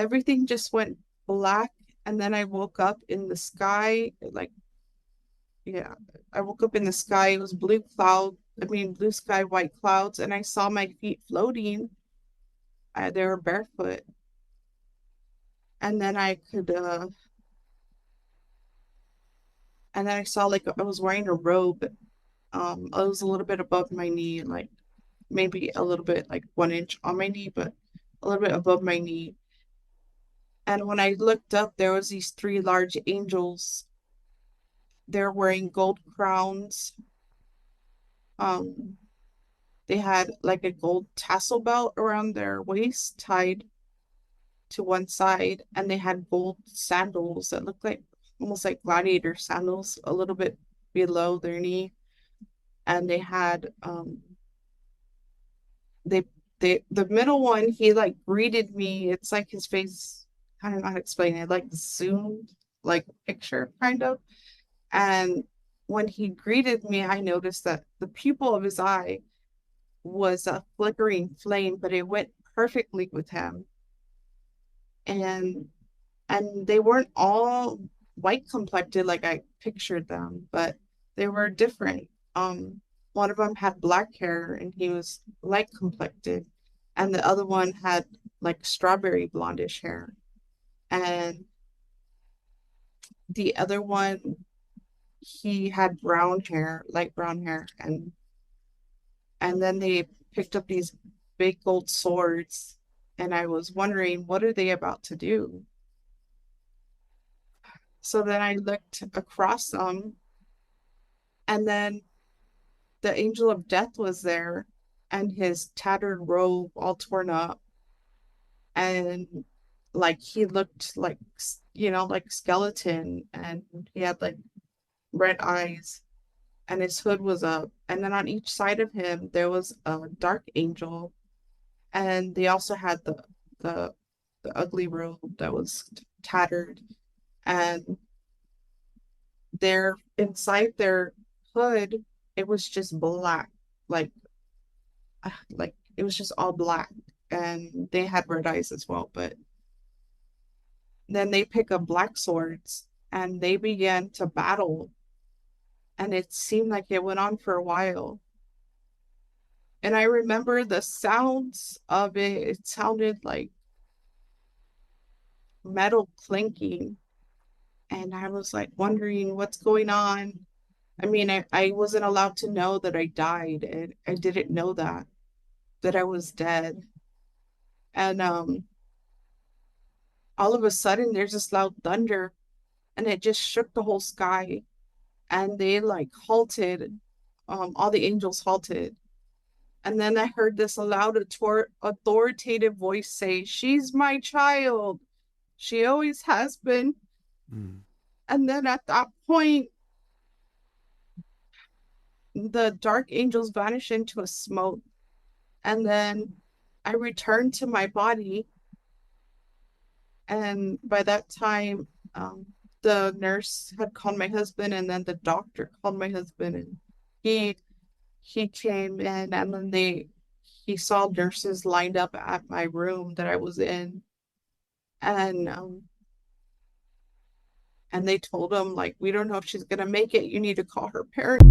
everything just went black. And then I woke up in the sky, like, yeah, I woke up in the sky. It was blue sky, white clouds, and I saw my feet floating. They were barefoot. And then and then I saw like I was wearing a robe. It was a little bit above my knee, like maybe a little bit like 1 inch on my knee, but a little bit above my knee. And when I looked up, there was these three large angels. They're wearing gold crowns. Um, they had like a gold tassel belt around their waist tied to one side, and they had gold sandals that looked like almost like gladiator sandals a little bit below their knee. And they had they the middle one, he like greeted me. It's like his face, I don't know how to explain it, like zoomed like picture kind of. And when he greeted me, I noticed that the pupil of his eye was a flickering flame, but it went perfectly with him. And they weren't all white complected like I pictured them, but they were different. One of them had black hair and he was light complected, and the other one had like strawberry blondish hair, and the other one he had brown hair, light brown hair, and then they picked up these big gold swords, and I was wondering what are they about to do? So then I looked across them, and then the angel of death was there, and his tattered robe all torn up, and like he looked like, like skeleton, and he had like red eyes, and his hood was up, and then on each side of him there was a dark angel, and they also had the the ugly robe that was tattered, and they're inside their hood, it was just black, like it was just all black, and they had red eyes as well. But then they pick up black swords and they began to battle, and it seemed like it went on for a while. And I remember the sounds of it. It sounded like metal clinking, and I was like wondering what's going on. I mean, I wasn't allowed to know that I died, and I didn't know that I was dead. And all of a sudden there's this loud thunder, and it just shook the whole sky, and they like halted. All the angels halted, and then I heard this loud authoritative voice say, "She's my child, she always has been." Mm. And then at that point, the dark angels vanished into a smoke, and then I returned to my body. And by that time, the nurse had called my husband, and then the doctor called my husband, and he he came in, and then he saw nurses lined up at my room that I was in, and and they told him like, we don't know if she's gonna make it. You need to call her parents.